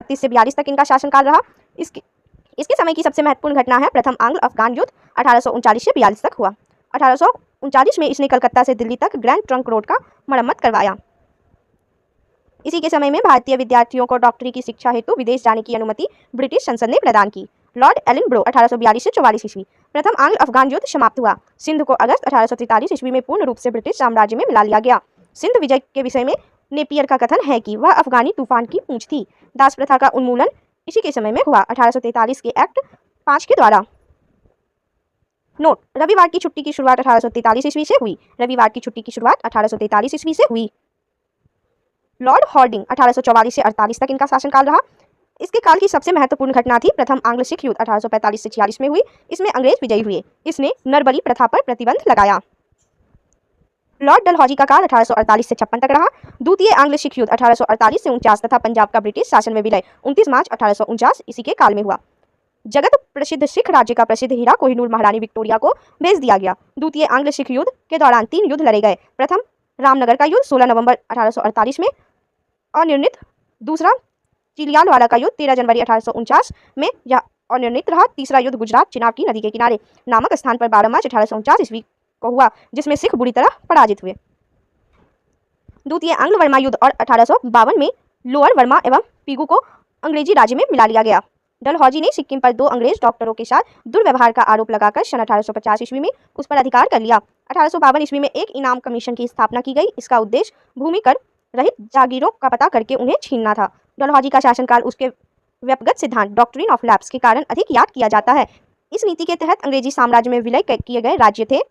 1836 से 42 तक इनका शासनकाल रहा। इसके इसके समय की सबसे महत्वपूर्ण घटना है प्रथम आंग्ल अफगान युद्ध 1839 से 42 तक हुआ। 1839 में इसने कलकत्ता से दिल्ली तक ग्रैंड ट्रंक रोड का मरम्मत करवाया। इसी के समय में भारतीय विद्यार्थियों को डॉक्टरी की शिक्षा हेतु विदेश जाने की अनुमति ब्रिटिश संसद ने प्रदान की। लॉर्ड एलिनब्रो 1842 से 44 ईस्वी। प्रथम आंग्ल अफगान युद्ध समाप्त हुआ। सिंध को अगस्त 1843 ईस्वी में पूर्ण रूप से ब्रिटिश साम्राज्य में मिला लिया गया। सिंध विजय के विषय में नेपियर का कथन है कि वह अफगानी तूफान की पूंछ थी। दास प्रथा का उन्मूलन इसी के समय में हुआ 1843 के एक्ट 5 के द्वारा। नोट, रविवार की छुट्टी की शुरुआत 1843 ईस्वी से हुई। रविवार की छुट्टी की शुरुआत 1843 ईस्वी से हुई। लॉर्ड हॉर्डिंग 1844 से 48 तक इनका शासनकाल रहा। इसके काल की सबसे महत्वपूर्ण घटना थी प्रथम आंग्ल सिख युद्ध 1845 से 46 में हुई। इसमें अंग्रेज विजयी हुए। इसने नरबली प्रथा पर प्रतिबंध लगाया। लॉर्ड डलहौजी का काल 1848 से 56 तक रहा। द्वितीय आंग्ल सिख युद्ध 1848 से 49 तथा पंजाब का ब्रिटिश शासन में विलय 29 मार्च 1849 इसी के काल में हुआ। जगत प्रसिद्ध सिख राज्य का प्रसिद्ध हीरा कोहिनूर महारानी विक्टोरिया को भेज दिया गया। द्वितीय आंग्ल सिख युद्ध के दौरान 3 युद्ध लड़े गए। प्रथम रामनगर का युद्ध 16 नवंबर 1848 में अनिर्णित। दूसरा चिलियालवाला का युद्ध 13 जनवरी 1849 में यह अनिर्णित रहा। तीसरा युद्ध गुजरात चिनाब की नदी के किनारे नामक स्थान पर 12 मार्च 1849 ईस्वी को हुआ, जिसमें सिख बुरी तरह पराजित हुए। द्वितीय आंग्ल वर्मा युद्ध और 1852 में लोअर वर्मा एवं पीगू को अंग्रेजी राज्य में मिला लिया गया। डलहौजी ने सिक्किम पर 2 अंग्रेज डॉक्टरों के साथ दुर्व्यवहार का आरोप लगाकर सन 1850 ईस्वी में उस पर अधिकार कर लिया। 1852 ईस्वी में एक इनाम कमीशन की स्थापना की गई। इसका उद्देश्य भूमि कर रहित जागीरों का पता करके उन्हें छीनना था। डलहौजी का शासनकाल उसके व्यक्तिगत सिद्धांत डॉक्ट्रिन ऑफ लैप्स के कारण अधिक याद किया जाता है। इस नीति के तहत अंग्रेजी साम्राज्य में विलय किए गए राज्य थे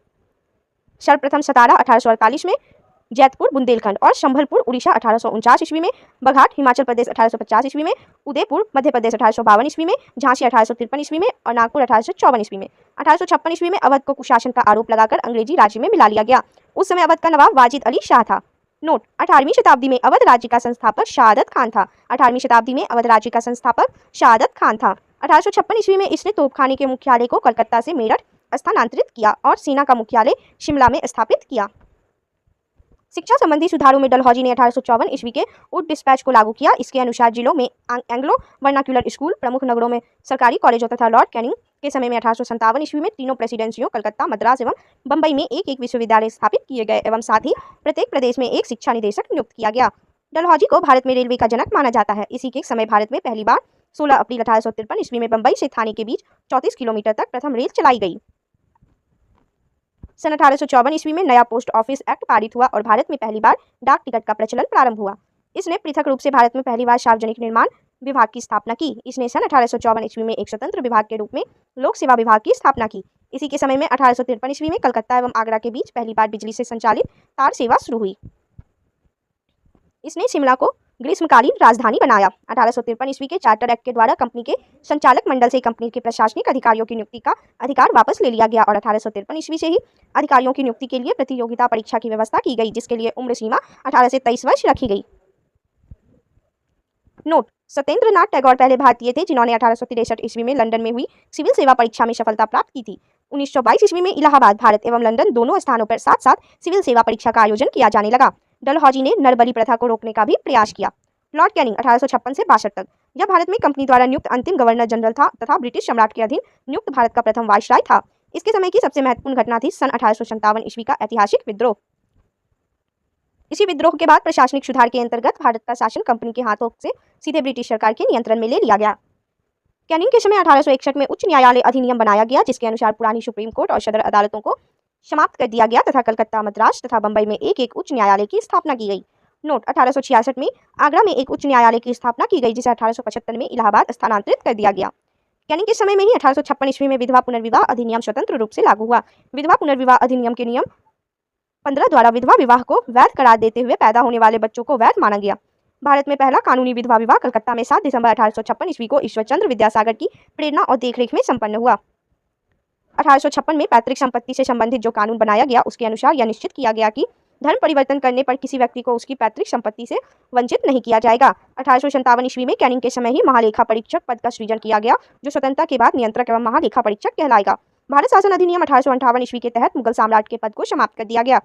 सर्वप्रथम सतारा 1848 में, जैतपुर बुंदेलखंड और संभलपुर उड़ीसा 1849 ईस्वी में, बघाट हिमाचल प्रदेश 1850 ईस्वी में, उदयपुर मध्य प्रदेश 1852 ईस्वी में, झांसी 1853 ईस्वी में और नागपुर 1854 ईस्वी में। 1856 ईस्वी में अवध को कुशासन का आरोप लगाकर अंग्रेजी राज्य में मिला लिया गया। उस समय अवध का नवाब वाजिद अली शाह था। नोट, 18वीं शताब्दी में अवध राज्य का संस्थापक शहादत खान था। 18वीं शताब्दी में अवध राज्य का संस्थापक शहादत खान था। 1856 ईस्वी में इसने तोपखाने के मुख्यालय को कलकत्ता से मेरठ स्थानांतरित किया और सेना का मुख्यालय शिमला में स्थापित किया। शिक्षा संबंधी सुधारों में डलहौजी ने 1854 ईस्वी के उड डिस्पैच को लागू किया। इसके अनुसार जिलों में एंग्लो वर्नाक्यूलर स्कूल, प्रमुख नगरों में सरकारी कॉलेजों तथा लॉर्ड कैनिंग के समय में 1857 ईस्वी में तीनों प्रेसिडेंसियों कलकत्ता, मद्रास एवं बंबई में एक एक विश्वविद्यालय स्थापित किए गए एवं साथ ही प्रत्येक प्रदेश में एक शिक्षा निदेशक नियुक्त किया गया। डलहौजी को भारत में रेलवे का जनक माना जाता है। इसी के समय भारत में पहली बार 16 अप्रैल 1853 ईस्वी में बंबई से थाने के बीच 34 किलोमीटर तक प्रथम रेल चलाई गई। सन 1854 ईस्वी में नया पोस्ट ऑफिस एक्ट पारित हुआ और भारत में पहली बार डाक टिकट का प्रचलन प्रारंभ हुआ। इसने पृथक रूप से भारत में पहली बार सार्वजनिक निर्माण विभाग की स्थापना की। इसने सन 1854 ईस्वी में एक स्वतंत्र विभाग के रूप में लोक सेवा विभाग की स्थापना की। इसी के समय में 1853 ईस्वी में कलकत्ता एवं आगरा के बीच पहली बार बिजली से संचालित तार सेवा शुरू हुई। इसने शिमला को ग्रीष्मकालीन राजधानी बनाया। 1853 ईस्वी के चार्टर एक्ट के द्वारा कंपनी के संचालक मंडल से कंपनी के प्रशासनिक अधिकारियों की नियुक्ति का अधिकार वापस ले लिया गया और 1853 ईस्वी से ही अधिकारियों की नियुक्ति के लिए प्रतियोगिता परीक्षा की व्यवस्था की गई, जिसके लिए उम्र सीमा 18 से 23 वर्ष रखी गई। नोट, सत्येंद्रनाथ टैगोर पहले भारतीय थे जिन्होंने 1863 ईस्वी में लंदन में हुई सिविल सेवा परीक्षा में सफलता प्राप्त की थी। 1922 ईस्वी में इलाहाबाद, भारत एवं लंदन दोनों स्थानों पर साथ साथ सिविल सेवा परीक्षा का आयोजन किया जाने लगा। डलहौजी ने नरबली प्रथा को रोकने का भी प्रयास किया। लॉर्ड कैनिंग 1856 से 62 तक यह भारत में कंपनी द्वारा नियुक्त अंतिम गवर्नर जनरल था तथा ब्रिटिश सम्राट के अधीन नियुक्त भारत का प्रथम वायसराय था। इसके समय की सबसे महत्वपूर्ण घटना थी सन 1857 ईस्वी का ऐतिहासिक विद्रोह। इसी विद्रोह के बाद प्रशासनिक सुधार के अंतर्गत भारत का शासन कंपनी के हाथों से सीधे ब्रिटिश सरकार के नियंत्रण में ले लिया गया। कैनिंग के समय 1861 में उच्च न्यायालय अधिनियम बनाया गया, जिसके अनुसार पुरानी सुप्रीम कोर्ट और सदर अदालतों को समाप्त कर दिया गया तथा कलकत्ता, मद्रास तथा बंबई में एक एक उच्च न्यायालय की स्थापना की गई। नोट, 1866 में आगरा में एक उच्च न्यायालय की स्थापना की गई, जिसे 1875 में इलाहाबाद स्थानांतरित कर दिया गया। कैनिंग के समय में ही 1856 ईस्वी में विधवा पुनर्विवाह अधिनियम स्वतंत्र रूप से लागू हुआ। विधवा पुनर्विवाह अधिनियम के नियम 15 द्वारा विधवा विवाह को वैध करार देते हुए पैदा होने वाले बच्चों को वैध माना गया। भारत में पहला कानूनी विधवा विवाह कलकत्ता में 7 दिसंबर 1856 ईस्वी को ईश्वरचंद्र विद्यासागर की प्रेरणा और देखरेख में संपन्न हुआ। 1856 में पैतृक संपत्ति से संबंधित जो कानून बनाया गया, उसके अनुसार यह निश्चित किया गया कि धर्म परिवर्तन करने पर किसी व्यक्ति को उसकी पैतृक संपत्ति से वंचित नहीं किया जाएगा। 1857 ईस्वी में कैनिंग के समय ही महालेखा परीक्षक पद का सृजन किया गया, जो स्वतंत्रता के बाद नियंत्रक एवं महालेखा परीक्षक कहलाएगा। भारत शासन अधिनियम 1858 ईस्वी के तहत मुगल साम्राज्य के पद को समाप्त कर दिया गया।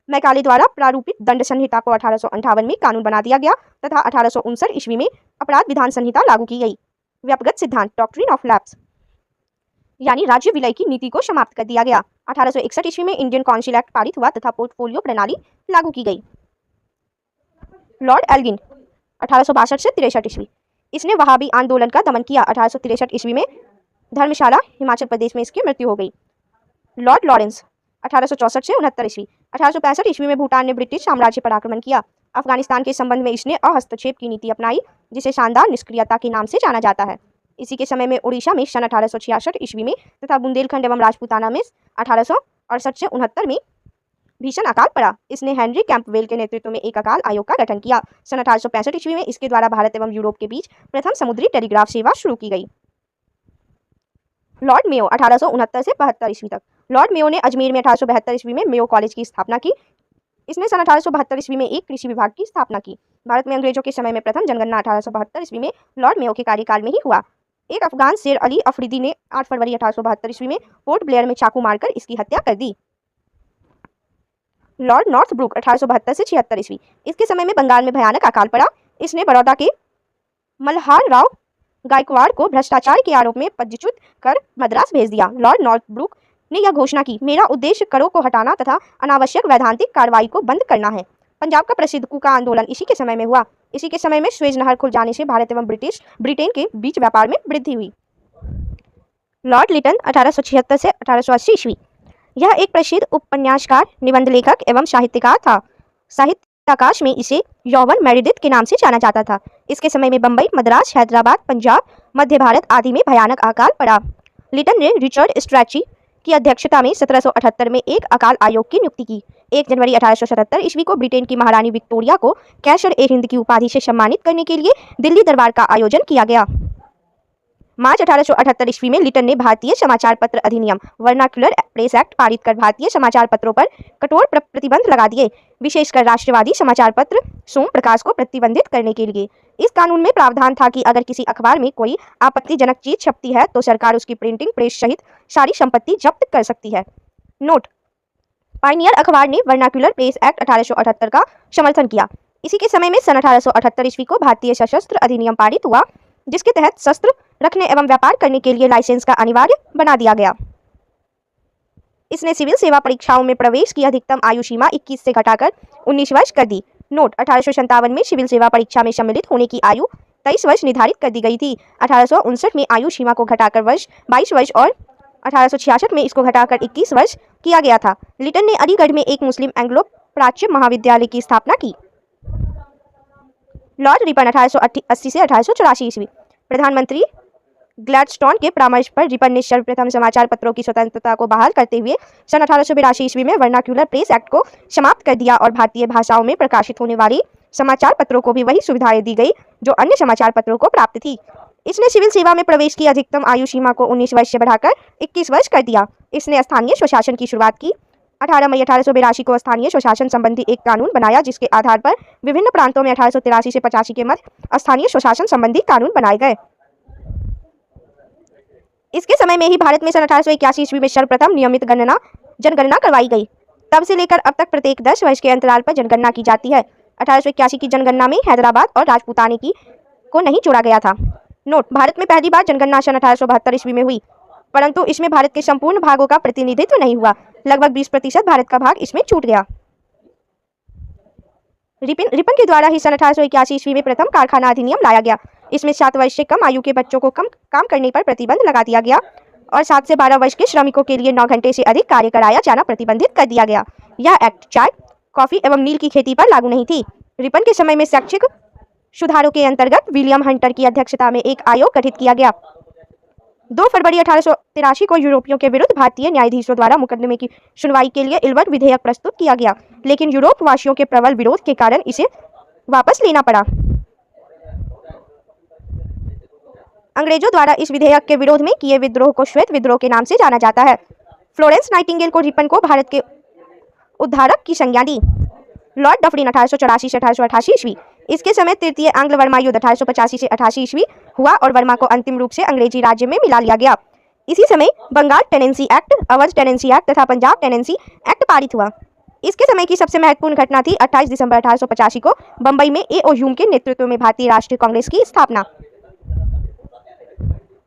मैकाले द्वारा प्रारूपित दंड संहिता को 1858 में कानून बना दिया गया तथा 1859 ईस्वी में अपराध विधान संहिता लागू की गई। व्यापगत सिद्धांत डॉक्ट्रिन ऑफ लैप्स यानी राज्य विलय की नीति को समाप्त कर दिया गया। 1861 ईस्वी में इंडियन काउंसिल एक्ट पारित हुआ तथा पोर्टफोलियो प्रणाली लागू की गई। लॉर्ड एल्गिन 1862 से 63 ईस्वी, इसने वहाबी आंदोलन का दमन किया। 1863 ईस्वी में धर्मशाला हिमाचल प्रदेश में इसकी मृत्यु हो गई। लॉर्ड लॉरेंस 1864 से 69 ईस्वी, 1865 ईस्वी में भूटान ने ब्रिटिश साम्राज्य पर आक्रमण किया। अफगानिस्तान के संबंध में इसने अहस्तक्षेप की नीति अपनाई जिसे शानदार निष्क्रियता के नाम से जाना जाता है। इसी के समय में उड़ीसा में सन 1866 ईस्वी में तथा बुंदेलखंड एवं राजपूताना में 1868 से 69 में भीषण अकाल पड़ा। इसने हेनरी कैंपवेल के नेतृत्व में एक अकाल आयोग का गठन किया। सन 1865 ईस्वी में इसके द्वारा भारत एवं यूरोप के बीच प्रथम समुद्री टेलीग्राफ सेवा शुरू की गई। लॉर्ड मेयो 1869 से 72 ईस्वी तक, लॉर्ड मेयो ने अजमेर में 1872 ईस्वी में मेयो कॉलेज की स्थापना की। इसने सन 1872 ईस्वी में एक कृषि विभाग की स्थापना की। भारत में अंग्रेजों के समय में प्रथम जनगणना 1872 ईस्वी में लॉर्ड मेयो के कार्यकाल में ही हुआ। एक अफगान शेर अली अफरीदी ने 8 फरवरी 1872 ईस्वी में पोर्ट ब्लेयर में चाकू मारकर इसकी हत्या कर दी। लॉर्ड नॉर्थब्रुक 1872 से 76 ईस्वी, इसके समय में बंगाल में भयानक अकाल पड़ा। इसने बड़ौदा के मल्हार राव गायकवाड़ को भ्रष्टाचार के आरोप में पदच्युत कर मद्रास भेज दिया। लॉर्ड नॉर्थब्रुक ने यह घोषणा की, मेरा उद्देश्य करों को हटाना तथा अनावश्यक वैधांतिक कार्रवाई को बंद करना है। पंजाब का प्रसिद्ध कूका आंदोलन इसी के समय में हुआ। इसी के समय में स्वेज नहर खुल जाने से भारत एवं ब्रिटेन के बीच व्यापार में वृद्धि हुई। लॉर्ड लिटन 1876 से 1880 ईस्वी, यह एक प्रसिद्ध उपन्यासकार, निबंध लेखक एवं साहित्यकार था। साहित्य आकाश में इसे यौवन मेरिडिथ के नाम से जाना जाता था। इसके समय में बम्बई, मद्रास, हैदराबाद, पंजाब, मध्य भारत आदि में भयानक अकाल पड़ा। लिटन ने रिचर्ड स्ट्रैची की अध्यक्षता में 1778 में एक अकाल आयोग की नियुक्ति की। 1 जनवरी 1877 ईस्वी को ब्रिटेन की महारानी विक्टोरिया को कैसर-ए-हिंद की उपाधि से सम्मानित करने के लिए दिल्ली दरबार का आयोजन किया गया। मार्च 1878 ईस्वी में लिटन ने भारतीय समाचार पत्र अधिनियम वर्नाक्युलर प्रेस एक्ट पारित कर भारतीय समाचार पत्रों पर कठोर प्रतिबंध लगा दिए, विशेषकर राष्ट्रवादी समाचार पत्र सोम प्रकाश को प्रतिबंधित करने के लिए। इस कानून में प्रावधान था कि अगर किसी अखबार में कोई आपत्तिजनक चीज छपती है तो सरकार उसकी प्रिंटिंग प्रेस सहित सारी संपत्ति जब्त कर सकती है। नोट, पायनियर अखबार ने वर्नाक्युलर प्रेस एक्ट 1878 का समर्थन किया। इसी के समय में सन 1878 ईस्वी को भारतीय सशस्त्र अधिनियम पारित हुआ, जिसके तहत शस्त्र रखने एवं व्यापार करने के लिए लाइसेंस का अनिवार्य बना दिया गया। इसने सिविल सेवा परीक्षाओं में प्रवेश की अधिकतम आयु सीमा 21 से घटाकर 19 वर्ष कर दी। नोट, 1857 में सिविल सेवा परीक्षा में सम्मिलित होने की आयु 23 वर्ष निर्धारित कर दी गई थी। 1859 में आयु सीमा को घटाकर 22 वर्ष और 1866 में इसको घटाकर 21 वर्ष किया गया था। लिटन ने अलीगढ़ में एक मुस्लिम एंग्लो प्राच्य महाविद्यालय की स्थापना की। लॉर्ड रिपन 1880 से 1884 ईस्वी, प्रधानमंत्री ग्लैडस्टोन के परामर्श पर रिपन ने सर्वप्रथम समाचार पत्रों की स्वतंत्रता को बहाल करते हुए सन 1882 ईस्वी में वर्नाक्युलर प्रेस एक्ट को समाप्त कर दिया और भारतीय भाषाओं में प्रकाशित होने वाली समाचार पत्रों को भी वही सुविधाएं दी गई जो अन्य समाचार पत्रों को प्राप्त थी। इसने सिविल सेवा में प्रवेश की अधिकतम आयु सीमा को 19 वर्ष से बढ़ाकर 21 वर्ष कर दिया। इसने स्थानीय स्वशासन की शुरुआत की। 18 मई 1882 को स्थानीय स्वशासन संबंधी एक कानून बनाया, जिसके आधार पर विभिन्न प्रांतों में 1883 से 85 के मध्य स्थानीय स्वशासन संबंधी कानून बनाए गए। इसके समय में ही भारत में सन 1881 ईस्वी में सर्वप्रथम नियमित जनगणना करवाई गई। तब से लेकर अब तक प्रत्येक 10 वर्ष के अंतराल पर जनगणना की जाती है। 1881 की जनगणना में हैदराबाद और राजपूताने को नहीं जोड़ा गया था। नोट, भारत में पहली बार जनगणना सन 1872 ईस्वी में हुई, परंतु इसमें भारत के संपूर्ण भागों का प्रतिनिधित्व नहीं हुआ। लगभग 20% भारत का भाग इसमें छूट गया। रिपन के द्वारा ही सन 1881 ईस्वी में प्रथम कारखाना अधिनियम लाया गया। इसमें 7 वर्ष से कम आयु के बच्चों को काम करने पर प्रतिबंध लगा दिया गया और 7 से 12 वर्ष के श्रमिकों के लिए 9 घंटे से अधिक कार्य कराया जाना प्रतिबंधित कर दिया गया। यह एक्ट चाय, कॉफी एवं नील की खेती पर लागू नहीं थी। रिपन के समय में शैक्षिक सुधारों के अंतर्गत विलियम हंटर की अध्यक्षता में एक आयोग गठित किया गया। 2 फरवरी 1883 को यूरोपियों के विरुद्ध भारतीय न्यायाधीशों द्वारा मुकदमे की सुनवाई के लिए इल्बर्ट विधेयक प्रस्तुत किया गया, लेकिन यूरोप वासियों के प्रबल विरोध के कारण इसे वापस लेना पड़ा। अंग्रेजों द्वारा इस विधेयक के विरोध में किए विद्रोह को श्वेत विद्रोह के नाम से जाना जाता है। फ्लोरेंस नाइटिंगेल को रिपन को भारत के उद्धारक की संज्ञा दी। लॉर्ड डफरिन 1884 से 1888 ईस्वी, इसके समय तृतीय आंग्ल वर्मा युद्ध 1885 से 88 ईस्वी हुआ और वर्मा को अंतिम रूप से अंग्रेजी राज्य में मिला लिया गया। इसी समय Bengal tenancy act, Awadh tenancy act तथा पंजाब टेनेंसी एक्ट पारित हुआ। इसके समय की सबसे महत्वपूर्ण घटना थी 28 दिसंबर 1885 को बंबई में ए.ओ. ह्यूम के नेतृत्व में भारतीय राष्ट्रीय कांग्रेस की स्थापना।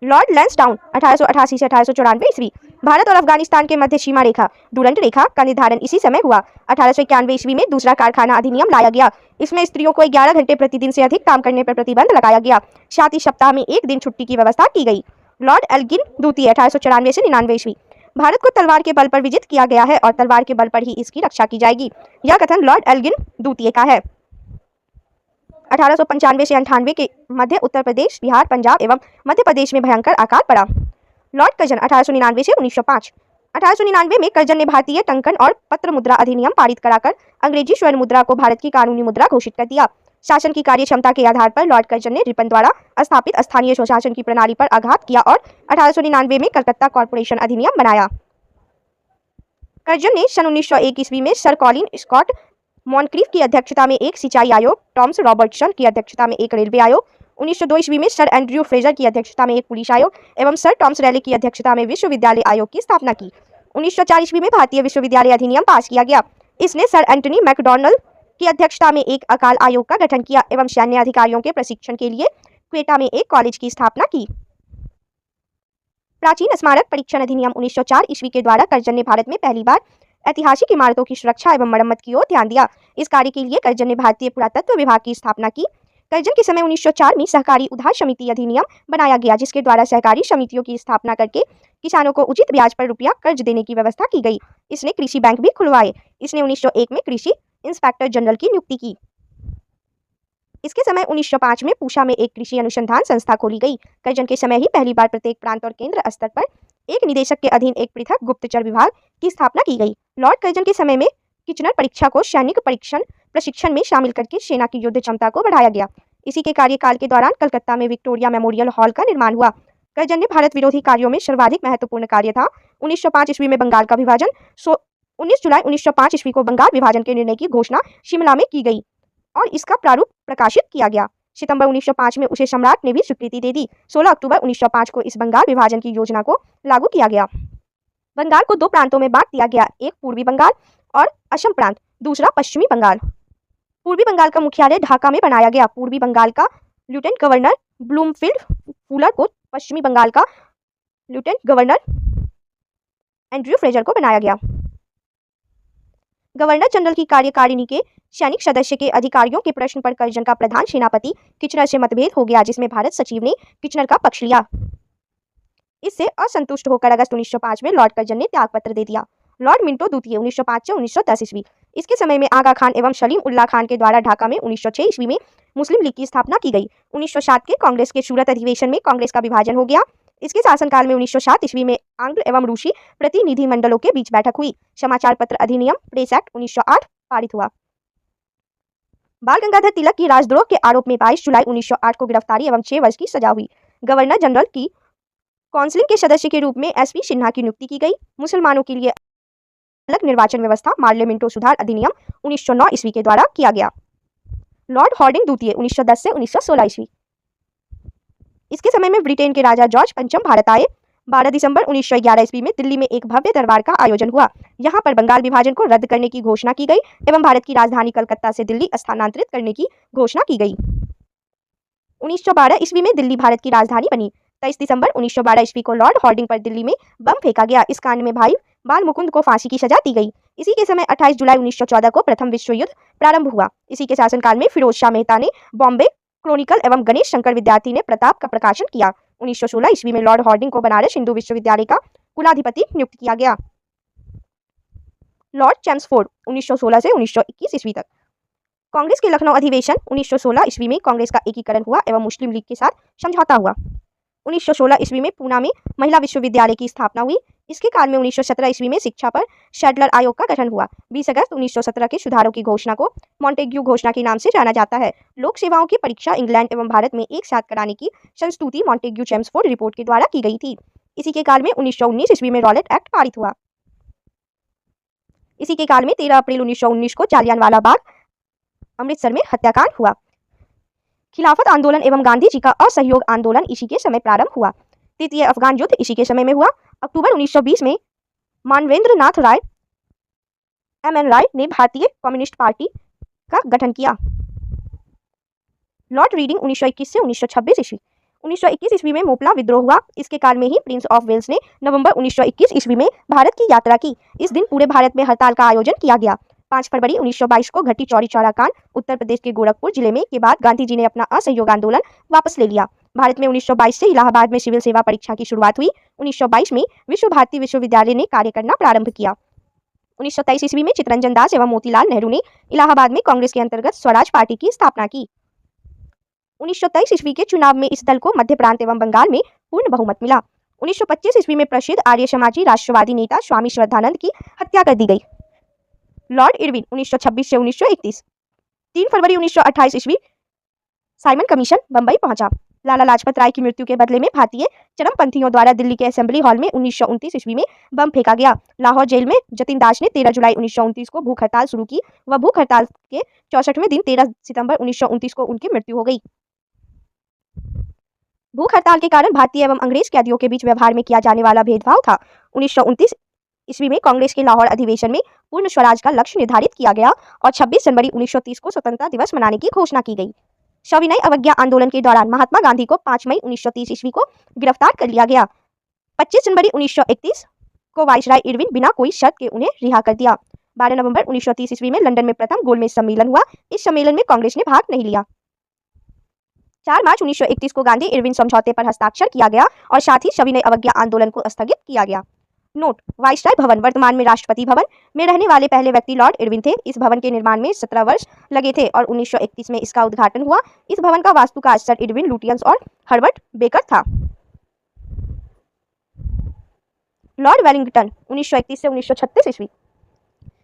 लॉर्ड लैंसडाउन 1888 से 1894 ईस्वी। भारत और अफगानिस्तान के मध्य सीमा रेखा डूरंट रेखा का निर्धारण इसी समय हुआ। 1891 ईस्वी में दूसरा कारखाना अधिनियम लाया गया। इसमें स्त्रियों को 11 घंटे प्रतिदिन से अधिक काम करने पर प्रतिबंध लगाया गया। साथ ही सप्ताह में एक दिन छुट्टी की व्यवस्था की गई। लॉर्ड एल्गिन द्वितीय 1894 से 99 ईस्वी। भारत को तलवार के बल पर विजित किया गया है और तलवार के बल पर ही इसकी रक्षा की जाएगी। यह कथन लॉर्ड एल्गिन द्वितीय का है। 1895 से 98 के मध्य उत्तर प्रदेश, बिहार, पंजाब एवं मध्य प्रदेश में भयंकर अकाल पड़ा। लॉर्ड कर्जन 1899 से 1905। 1899 में कर्जन ने भारतीय टंकन और पत्र मुद्रा अधिनियम पारित कराकर अंग्रेजी स्वर्ण मुद्रा को भारत की कानूनी मुद्रा घोषित कर दिया। शासन की कार्य क्षमता के आधार पर लॉर्ड कर्जन ने रिपन द्वारा स्थापित स्थानीय स्वशासन की प्रणाली पर आघात किया और 1899 में कलकत्ता कॉर्पोरेशन अधिनियम बनाया। कर्जन ने सन 1901 ईस्वी में सर कॉलिन स्कॉट मॉनक्रीफ की अध्यक्षता में एक सिंचाई आयोग, टॉमस रॉबर्टसन की अध्यक्षता में एक रेलवे आयोग, 1902 ईस्वी में सर एंड्रयू फ्रेजर की अध्यक्षता में एक पुलिस आयोग एवं सर टॉमस रैले की अध्यक्षता में विश्वविद्यालय आयोग की स्थापना की। 1904 ईस्वी में भारतीय विश्वविद्यालय अधिनियम पास किया गया। इसने सर एंटनी मैकडॉनल्ड की अध्यक्षता में एक अकाल आयोग का गठन किया एवं सैन्य अधिकारियों के प्रशिक्षण के लिए क्वेटा में एक कॉलेज की स्थापना की। प्राचीन स्मारक परीक्षण अधिनियम 1904 ईस्वी के द्वारा कर्जन ने भारत में पहली बार ऐतिहासिक इमारतों की सुरक्षा एवं मरम्मत की ओर ध्यान दिया। इस कार्य के लिए कर्जन ने भारतीय पुरातत्व विभाग की स्थापना की। कर्जन के समय 1904 में सहकारी उधार समिति अधिनियम बनाया गया, जिसके द्वारा सहकारी समितियों की स्थापना करके किसानों को उचित ब्याज पर रुपया कर्ज देने की व्यवस्था की गई। इसने कृषि बैंक भी खुलवाए। इसने 1901 में कृषि इंस्पेक्टर जनरल की नियुक्ति की। इसके समय 1905 में पूसा में एक कृषि अनुसंधान संस्था खोली गई। कर्जन के समय ही पहली बार प्रत्येक प्रांत और केंद्र स्तर पर एक निदेशक के अधीन एक पृथक गुप्तचर विभाग की स्थापना की गई। लॉर्ड कर्जन के समय में किचनर परीक्षा को सैनिक प्रशिक्षण में शामिल करके सेना की युद्ध क्षमता को बढ़ाया गया। इसी के कार्यकाल के दौरान कलकत्ता में विक्टोरिया मेमोरियल हॉल का निर्माण हुआ। कर्जन ने भारत विरोधी कार्यों में सर्वाधिक महत्वपूर्ण कार्य था। 1905 ईस्वी में बंगाल का विभाजन। 19 जुलाई 1905 ईस्वी को बंगाल विभाजन के निर्णय की घोषणा शिमला में की गई और इसका प्रारूप प्रकाशित किया गया। सितंबर 1905 में उसे सम्राट ने भी स्वीकृति दे दी। 16 अक्टूबर 1905 को इस बंगाल विभाजन की योजना को लागू किया गया। बंगाल को दो प्रांतों में बांट दिया गया, एक पूर्वी बंगाल और असम प्रांत, दूसरा पश्चिमी बंगाल। पूर्वी बंगाल का मुख्यालय ढाका में बनाया गया। पूर्वी बंगाल का लेफ्टिनेंट गवर्नर ब्लूमफील्ड फुलर को पश्चिमी बंगाल का लेफ्टिनेंट गवर्नर एंड्रयू फ्रेजर को बनाया गया। गवर्नर जनरल की कार्यकारिणी के सैनिक सदस्य के अधिकारियों के प्रश्न पर कर्जन का प्रधान सेनापति किचनर से मतभेद हो गया, जिसमें भारत सचिव ने किचनर का पक्ष लिया। इससे असंतुष्ट होकर अगस्त 1905 में लॉर्ड कर्जन ने त्यागपत्र दे दिया। लॉर्ड मिंटो द्वितीय 1905 से 1910 ईस्वी। इसके समय में आगा खान एवं सलीम उल्लाह खान के द्वारा ढाका में 1906 ईस्वी में मुस्लिम लीग की स्थापना की गई। 1907 के कांग्रेस के सूरत अधिवेशन में कांग्रेस का विभाजन हो गया। इसके शासनकाल में 1907 ईस्वी में आंग्ल एवं रूसी प्रतिनिधि मंडलों के बीच बैठक हुई। समाचार पत्र अधिनियम प्रेस एक्ट 1908 पारित हुआ। बाल गंगाधर तिलक की राजद्रोह के आरोप में 22 जुलाई 1908 को गिरफ्तारी एवं 6 वर्ष की सजा हुई। गवर्नर जनरल की काउंसिल के सदस्य के रूप में एसपी सिन्हा की नियुक्ति की गई। मुसलमानों के लिए अलग निर्वाचन व्यवस्था मार्लियामेंटो सुधार अधिनियम 1909 ईस्वी के द्वारा किया गया। लॉर्ड हॉर्डिंग द्वितीय 1910 से 1916 ईस्वी। इसके समय में ब्रिटेन के राजा जॉर्ज पंचम भारत आए। 12 दिसंबर 1911 ईस्वी में दिल्ली में एक भव्य दरबार का आयोजन हुआ। यहाँ पर बंगाल विभाजन को रद्द करने की घोषणा की गई एवं भारत की राजधानी कलकत्ता से दिल्ली स्थानांतरित करने की घोषणा की गई। 1912 ईस्वी में दिल्ली भारत की राजधानी बनी। 23 दिसंबर 1912 ईस्वी को लॉर्ड हॉर्डिंग पर दिल्ली में बम फेंका गया। इस कांड में भाई बाल मुकुंद को फांसी की सजा दी गई। इसी के समय 28 जुलाई 1914 को प्रथम विश्व युद्ध प्रारंभ हुआ। इसी के शासनकाल में फिरोज शाह मेहता ने बॉम्बे क्रॉनिकल एवं गणेश शंकर विद्यार्थी ने प्रताप का प्रकाशन किया। 1916 ईस्वी में लॉर्ड हॉर्डिंग को बनारस हिंदू विश्वविद्यालय का कुलाधिपति नियुक्त किया गया। लॉर्ड चैम्सफोर्ड 1916 से 1921 ईस्वी तक। कांग्रेस के लखनऊ अधिवेशन 1916 ईस्वी में कांग्रेस का एकीकरण हुआ एवं मुस्लिम लीग के साथ समझौता हुआ। 1916 ईस्वी में पूना में महिला विश्वविद्यालय की स्थापना हुई। इसके काल में 1917 ईस्वी में शिक्षा पर शैडलर आयोग का गठन हुआ। 20 अगस्त 1917 के सुधारों की घोषणा को मॉन्टेग्यू घोषणा के नाम से जाना जाता है। लोक सेवाओं की परीक्षा इंग्लैंड एवं भारत में एक साथ कराने की संस्तुति मॉन्टेग्यू चैम्सफोर्ड रिपोर्ट के द्वारा की गई थी। इसी के काल में 1919 ईस्वी में रॉलेट एक्ट पारित हुआ। इसी के काल में 13 अप्रैल 1919 को जालियांवाला बाग अमृतसर में हत्याकांड हुआ। खिलाफत आंदोलन एवं गांधी जी का असहयोग आंदोलन इसी के समय प्रारंभ हुआ। तृतीय अफगान युद्ध इसी के समय में हुआ। अक्टूबर 1920 में मानवेंद्र नाथ राय एम.एन. रॉय ने भारतीय कम्युनिस्ट पार्टी का गठन किया। लॉर्ड रीडिंग 1921 से 1926 ईस्वी। 1921 ईस्वी में मोपला विद्रोह हुआ। इसके काल में ही प्रिंस ऑफ वेल्स ने नवंबर 1921 ईस्वी में भारत की यात्रा की। इस दिन पूरे भारत में हड़ताल का आयोजन किया गया। 5 फरवरी 1922 को घटी चौरी चौरा कांड उत्तर प्रदेश के गोरखपुर जिले में के बाद गांधी जी ने अपना असहयोग आंदोलन वापस ले लिया। भारत में 1922 से इलाहाबाद में सिविल सेवा परीक्षा की शुरुआत हुई। 1922 में विश्व भारती विश्वविद्यालय ने कार्य करना प्रारंभ किया। 1923 ईस्वी में चित्तरंजन दास एवं मोतीलाल नेहरू ने इलाहाबाद में कांग्रेस के अंतर्गत स्वराज पार्टी की स्थापना की। 1923 ईस्वी के चुनाव में इस दल को मध्य प्रांत एवं बंगाल में पूर्ण बहुमत मिला। 1925 ईस्वी में प्रसिद्ध आर्य समाजी राष्ट्रवादी नेता स्वामी श्रद्धानंद की हत्या कर दी गई। लॉर्ड इरविन 1926 से 1931। 3 फरवरी 1928 ईस्वी साइमन कमीशन बंबई पहुंचा। लाला लाजपत राय की मृत्यु के बदले में भारतीय चरमपंथियों द्वारा दिल्ली के असेंबली हॉल में 1929 ईस्वी में बम फेंका गया। लाहौर जेल में जतिन दास ने 13 जुलाई 1929 को भूख हड़ताल शुरू की। वह भूख हड़ताल के 64वें दिन 13 सितंबर 1929 को उनकी मृत्यु हो गई। भूख हड़ताल के कारण भारतीय एवं अंग्रेज कैदियों के बीच व्यवहार में किया जाने वाला भेदभाव था। 1929 ईस्वी में कांग्रेस के लाहौर अधिवेशन में पूर्ण स्वराज का लक्ष्य निर्धारित किया गया और 26 जनवरी 1930 को स्वतंत्रता दिवस मनाने की घोषणा की गई। सविनय अवज्ञा आंदोलन के दौरान महात्मा गांधी को 5 मई 1930 ईस्वी को गिरफ्तार कर लिया गया। 25 जनवरी 1931 को वाइसराय इरविन बिना कोई शर्त के उन्हें रिहा कर दिया। 12 नवंबर 1930 ईस्वी में लंदन में प्रथम गोलमेज सम्मेलन हुआ। इस सम्मेलन में कांग्रेस ने भाग नहीं लिया। 4 मार्च 1931 को गांधी इरविन समझौते पर हस्ताक्षर किया गया और साथ ही सविनय अवज्ञा आंदोलन को स्थगित किया गया। नोट: वाइसराय भवन वर्तमान में राष्ट्रपति भवन में रहने वाले पहले व्यक्ति लॉर्ड इरविन थे। इस भवन के निर्माण में 17 वर्ष लगे थे और 1931 में इसका उद्घाटन हुआ। इस भवन का वास्तुकार सर इरविन लुटियंस और हर्बर्ट बेकर था। लॉर्ड वेलिंगटन 1931 से 1936 ईस्वी।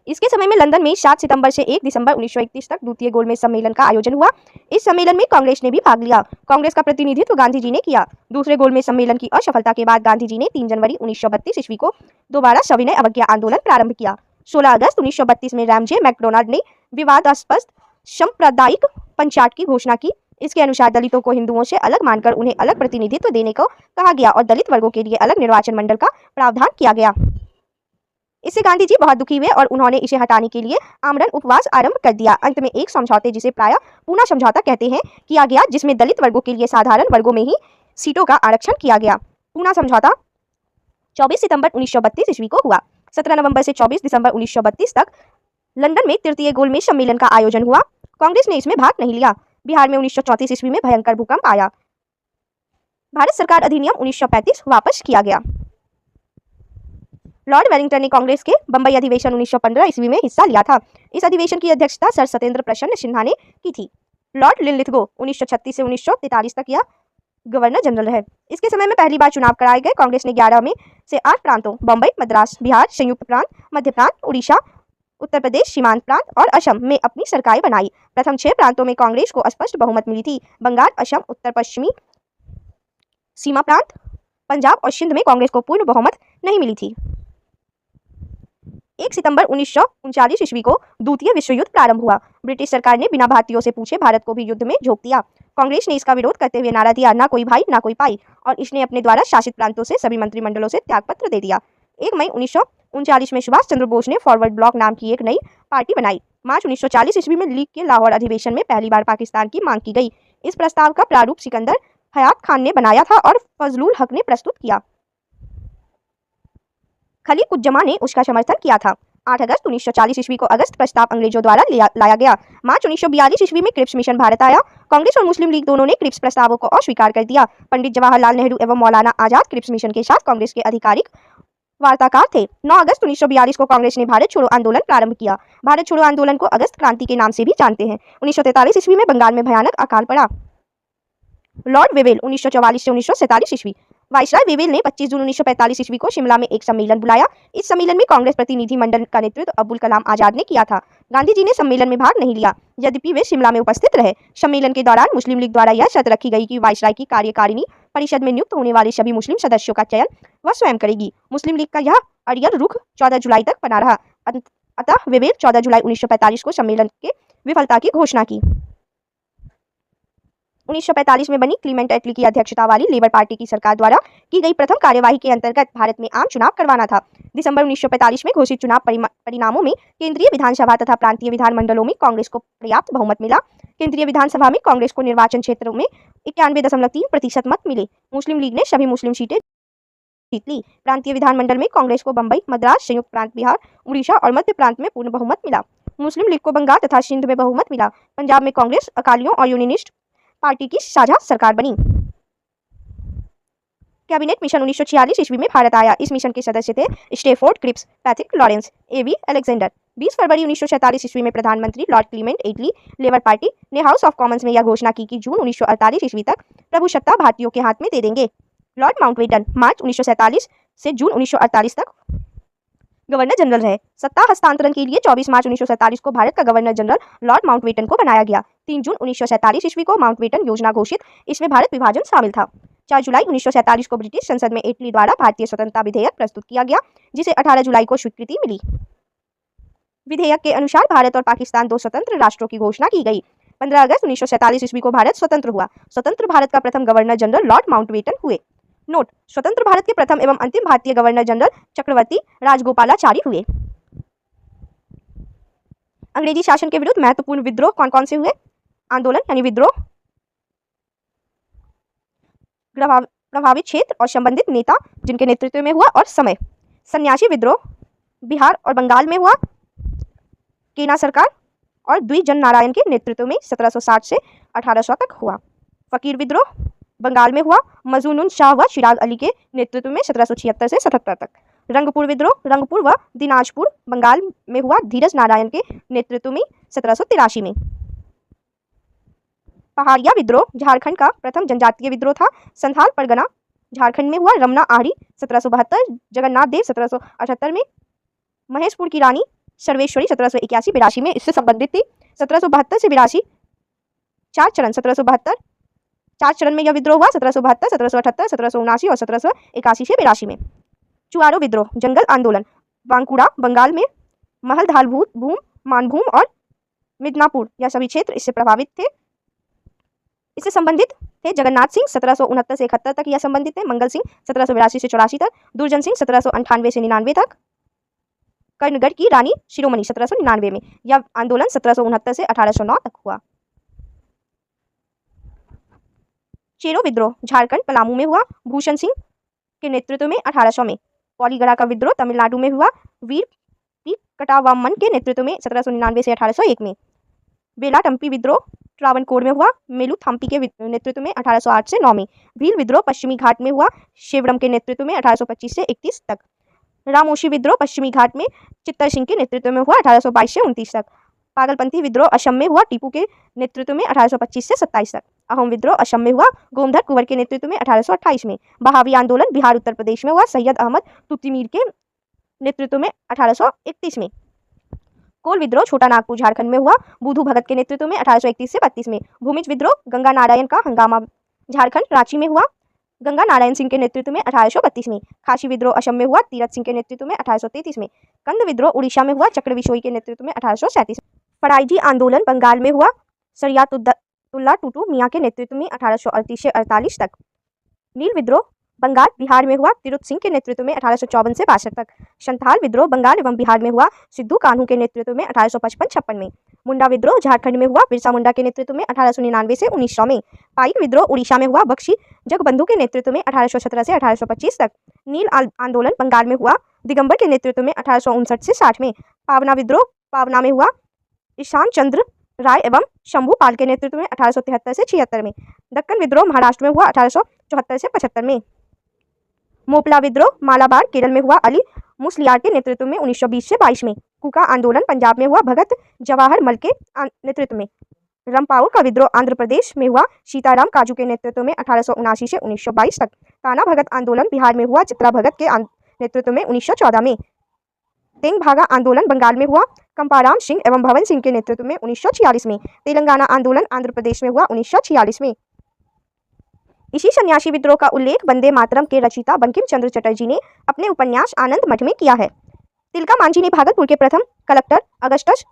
इसके समय में लंदन में 7 सितंबर से 1 दिसंबर 1931 तक द्वितीय गोलमेज सम्मेलन का आयोजन हुआ। इस सम्मेलन में कांग्रेस ने भी भाग लिया। कांग्रेस का प्रतिनिधित्व गांधी जी ने किया। दूसरे गोलमेज सम्मेलन की असफलता के बाद गांधी जी ने 3 जनवरी 1932 ईस्वी को दोबारा सविनय अवज्ञा आंदोलन प्रारंभ किया। 16 अगस्त 1932 में रैमजे मैकडोनाल्ड ने विवादास्पद सांप्रदायिक पंचायत की घोषणा की। इसके अनुसार दलितों को हिंदुओं से अलग मानकर उन्हें अलग प्रतिनिधित्व देने को कहा गया और दलित वर्गों के लिए अलग निर्वाचन मंडल का प्रावधान किया गया। इससे गांधी जी बहुत दुखी हुए और उन्होंने इसे हटाने के लिए आमरण उपवास आरंभ कर दिया। अंत में एक समझौते, जिसे प्रायः पूना समझौता कहते हैं, किया गया, जिसमें दलित वर्गों के लिए साधारण वर्गों में ही सीटों का आरक्षण किया गया। पूना समझौता 24 सितंबर 1932 ईस्वी को हुआ। 17 नवंबर से 24 दिसंबर 1932 तक लंदन में तृतीय गोलमेज सम्मेलन का आयोजन हुआ। कांग्रेस ने इसमें भाग नहीं लिया। बिहार में 1934 ईस्वी में भयंकर भूकंप आया। भारत सरकार अधिनियम 1935 वापस किया गया। लॉर्ड वेलिंगटन ने कांग्रेस के बंबई अधिवेशन 1915 ईस्वी में हिस्सा लिया था। इस अधिवेशन की अध्यक्षता सर सत्येंद्र प्रसन्न सिन्हा ने की थी। लॉर्ड लिनलिथगो 1936 से 1943 तक यह गवर्नर जनरल है। इसके समय में पहली बार चुनाव कराए गए। कांग्रेस ने 11 में से 8 प्रांतों बंबई, मद्रास, बिहार, संयुक्त प्रांत, मध्य प्रांत, उड़ीसा, उत्तर प्रदेश, सीमांत प्रांत और असम में अपनी सरकारें बनाई। प्रथम 6 प्रांतों में कांग्रेस को स्पष्ट बहुमत मिली थी। बंगाल, असम, उत्तर पश्चिमी सीमा प्रांत, पंजाब और सिंध में कांग्रेस को पूर्ण बहुमत नहीं मिली थी। 1 सितंबर 1939 ईस्वी को द्वितीय विश्व युद्ध प्रारंभ हुआ। ब्रिटिश सरकार ने बिना भारतीयों से पूछे भारत को भी युद्ध में झोंक दिया। कांग्रेस ने इसका विरोध करते हुए नारा दिया, ना कोई भाई ना कोई पाई, और इसने अपने द्वारा शासित प्रांतों से सभी मंत्रिमंडलों से त्यागपत्र दे दिया। 1 मई 1939 में सुभाष चंद्र बोस ने फॉरवर्ड ब्लॉक नाम की एक नई पार्टी बनाई। मार्च 1940 ईस्वी में लीग के लाहौर अधिवेशन में पहली बार पाकिस्तान की मांग की गई। इस प्रस्ताव का प्रारूप सिकंदर हयात खान ने बनाया था और फजलुल हक ने प्रस्तुत किया। खलीकुज्जमा ने उसका समर्थन किया था। 8 अगस्त 1940 ईस्वी को अगस्त प्रस्ताव अंग्रेजों द्वारा लाया गया। मार्च 1942 ईस्वी में क्रिप्स मिशन भारत आया। कांग्रेस और मुस्लिम लीग दोनों ने क्रिप्स प्रस्तावों को अस्वीकार कर दिया। पंडित जवाहरलाल नेहरू एवं मौलाना आजाद क्रिप्स मिशन के साथ कांग्रेस के आधिकारिक वार्ताकार थे। 9 अगस्त 1942 को कांग्रेस ने भारत छोड़ो आंदोलन प्रारंभ किया। भारत छोड़ो आंदोलन को अगस्त क्रांति के नाम से भी जानते हैं। 1943 ईस्वी में बंगाल में भयानक अकाल पड़ा। लॉर्ड वेवेल 1944 से 1947 ईस्वी। वाइसराय वेवेल ने 25 जून 1945 ईस्वी को शिमला में एक सम्मेलन बुलाया। इस सम्मेलन में कांग्रेस प्रतिनिधि मंडल का नेतृत्व अबुल कलाम आजाद ने किया था। गांधी जी ने सम्मेलन में भाग नहीं लिया, यद्यपि वे शिमला में उपस्थित रहे। सम्मेलन के दौरान मुस्लिम लीग द्वारा यह शर्त रखी गई कि वाइसराय की कार्यकारिणी परिषद में नियुक्त होने वाले सभी मुस्लिम सदस्यों का चयन वह स्वयं करेगी। मुस्लिम लीग का यह अड़ियल रुख 14 जुलाई तक बना रहा। अतः वेवेल 14 जुलाई 1945 को सम्मेलन के विफलता की घोषणा की। 1945 में बनी क्लीमेंट एटली की अध्यक्षता वाली लेबर पार्टी की सरकार द्वारा की गई प्रथम कार्यवाही के अंतर्गत भारत में आम चुनाव करवाना था। दिसंबर 1945 में घोषित चुनाव परिणामों में केंद्रीय विधानसभा तथा प्रांतीय विधानमंडलों में कांग्रेस को पर्याप्त बहुमत मिला। केंद्रीय विधानसभा में कांग्रेस को निर्वाचन क्षेत्रों में 91.3% मत मिले। मुस्लिम लीग ने सभी मुस्लिम सीटें जीत ली। प्रांतीय विधानमंडल में कांग्रेस को बंबई, मद्रास, संयुक्त प्रांत बिहार, उड़ीसा और मध्य प्रांत में पूर्ण बहुमत मिला। मुस्लिम लीग को बंगाल तथा सिंध में बहुमत मिला। पंजाब में कांग्रेस, अकालियों और यूनियनिस्ट पार्टी की साझा सरकार बनी। कैबिनेट मिशन 1946 ईस्वी में भारत आया। इस मिशन के सदस्य थे स्टेफोर्ड क्रिप्स, पैट्रिक लॉरेंस, एवी अलेक्जेंडर। 20 फरवरी 1947 ईस्वी में प्रधानमंत्री लॉर्ड क्लीमेंट एटली लेबर पार्टी ने हाउस ऑफ कॉमन्स में यह घोषणा की कि जून 1948 ईस्वी तक प्रभुसत्ता भारतीयों के हाथ में दे देंगे। लॉर्ड माउंटबेटन मार्च 1947 से जून 1948 तक गवर्नर जनरल रहे। सत्ता हस्तांतरण के लिए 24 मार्च 1947 को भारत का गवर्नर जनरल लॉर्ड माउंटबेटन को बनाया गया। 3 जून 1947 ईस्वी को माउंटबेटन योजना घोषित, इसमें भारत विभाजन शामिल था। 4 जुलाई 1947 को ब्रिटिश संसद में एटली द्वारा भारतीय स्वतंत्रता विधेयक प्रस्तुत किया गया, जिसे 18 जुलाई को स्वीकृति मिली। विधेयक के अनुसार भारत और पाकिस्तान 2 स्वतंत्र राष्ट्रों की घोषणा की गई। 15 अगस्त 1947 ईस्वी को भारत स्वतंत्र हुआ। स्वतंत्र भारत का प्रथम गवर्नर जनरल लॉर्ड माउंटबेटन हुए। नोट: स्वतंत्र भारत के प्रथम एवं अंतिम भारतीय गवर्नर जनरल चक्रवर्ती राजगोपालाचारी हुए। अंग्रेजी शासन के विरुद्ध महत्वपूर्ण विद्रोह कौन कौन से हुए? आंदोलन यानी विद्रोह, प्रभावित क्षेत्र और संबंधित नेता जिनके नेतृत्व में हुआ और समय। सन्यासी विद्रोह बिहार और बंगाल में हुआ, केना सरकार और द्विजन नारायण के नेतृत्व में 1760 से 1800 तक हुआ। फकीर विद्रोह बंगाल में हुआ, मजनून शाह व चिराग अली के नेतृत्व में 1776 से 77 तक। रंगपुर विद्रोह रंगपुर व दिनाजपुर बंगाल में हुआ, धीरज नारायण के नेतृत्व में 1783 में। पहाड़िया विद्रोह झारखंड का प्रथम जनजातीय विद्रोह था। संथाल परगना झारखंड में हुआ, रमना आहरी 1772, जगन्नाथ देव 1778 में, महेशपुर की रानी सर्वेश्वरी 1781-82 में इससे संबंधित थी। 1772 से 82 4 चरण 1772 4 चरण में यह विद्रोह हुआ। 1772, 1778, 1779 और 1781 से 82 में। चुआरो विद्रोह जंगल आंदोलन बांकुड़ा बंगाल में, महलधाल भूम, मानभूम और मिदनापुर यह सभी क्षेत्र इससे प्रभावित थे। इससे संबंधित थे जगन्नाथ सिंह 1769 से 71 तक यह संबंधित थे। मंगल सिंह 1782 से 84 तक, दुर्जन सिंह 1798 से 99 तक, कर्णगढ़ की रानी शिरोमणि 1799 में। यह आंदोलन 1769 से 1809 तक हुआ। चेरो विद्रोह झारखंड पलामू में हुआ, भूषण सिंह के नेतृत्व में 1800 में। पौलीगढ़ा का विद्रोह तमिलनाडु में हुआ, वीर पी कटावामन के नेतृत्व में 1799 से 1801 में। बेलाटम्पी विद्रोह ट्रावनकोर में हुआ, मेलुथाम्पी के नेतृत्व में 1808 से 9 में। भील विद्रोह पश्चिमी घाट में हुआ, शेवरम के नेतृत्व में 1825 से 31 तक। रामोशी विद्रोह पश्चिमी घाट में चित्तर सिंह के नेतृत्व में हुआ, 1822 से 29 तक। पागलपंथी विद्रोह असम में हुआ, टीपू के नेतृत्व में 1825 से 27 तक। अहोम विद्रोह असम में हुआ, गोमधर कुंवर के नेतृत्व में 1828 में। बहावी आंदोलन बिहार उत्तर प्रदेश में हुआ, सैयद अहमद तुतीमीर के नेतृत्व में 1831 में। कोल विद्रोह छोटा नागपुर झारखंड में हुआ, बुधू भगत के नेतृत्व में 1831 से 32 में। भूमिज विद्रोह गंगा नारायण का हंगामा झारखंड रांची में हुआ, गंगा नारायण सिंह के नेतृत्व में 1832 में। खासी विद्रोह असम में हुआ, तीरथ सिंह के नेतृत्व में 1833 में। कंद विद्रोह उड़ीसा में हुआ, चक्र विशोई के नेतृत्व में 1837 में। फड़ाईजी आंदोलन बंगाल में हुआ, सरियातुल्ला टूटू मियाँ के नेतृत्व में 1838 से 48 तक। नील विद्रोह बंगाल बिहार में हुआ, तिरुत सिंह के नेतृत्व में 1854 से 62 तक। संथाल विद्रोह बंगाल एवं बिहार में हुआ, सिद्धू कान्हू के नेतृत्व में 1855-56 में। मुंडा विद्रोह झारखंड में हुआ, बिरसा मुंडा के नेतृत्व में 1899 से 1900 में। पाइक विद्रोह उड़ीसा में हुआ, बख्शी जगबंधु के नेतृत्व में 1817 से 1825 तक। नील आंदोलन बंगाल में हुआ, दिगंबर के नेतृत्व में 1859 से 60 में। पावना विद्रोह पावना में हुआ, ईशान चंद्र राय एवं शंभू पाल के नेतृत्व में 1873 से 76 में। दक्कन विद्रोह महाराष्ट्र में हुआ, 1874 से 75 में। मोपला विद्रोह मालाबार केरल में हुआ, अली मुसलियार के नेतृत्व में 1920 से 22 में। कुका आंदोलन पंजाब में हुआ, भगत जवाहर मल के नेतृत्व में। रंपाउर का विद्रोह आंध्र प्रदेश में हुआ, सीताराम काजू के नेतृत्व में 1879 से 1922 तक। ताना भगत आंदोलन बिहार में हुआ, चित्रा भगत के नेतृत्व में 1914 में। तेंग भागा आंदोलन बंगाल में हुआ, कंपाराम सिंह एवं भवन सिंह के नेतृत्व में 1946 में। तेलंगाना आंदोलन आंध्र प्रदेश में हुआ, 1946 में। इसी सन्यासी विद्रोह का उल्लेख वंदे मातरम के रचयिता बंकिम चंद्र चटर्जी ने अपने उपन्यास आनंद मठ में किया है। तिलका मांझी ने भागलपुर के प्रथम कलेक्टर अगस्टस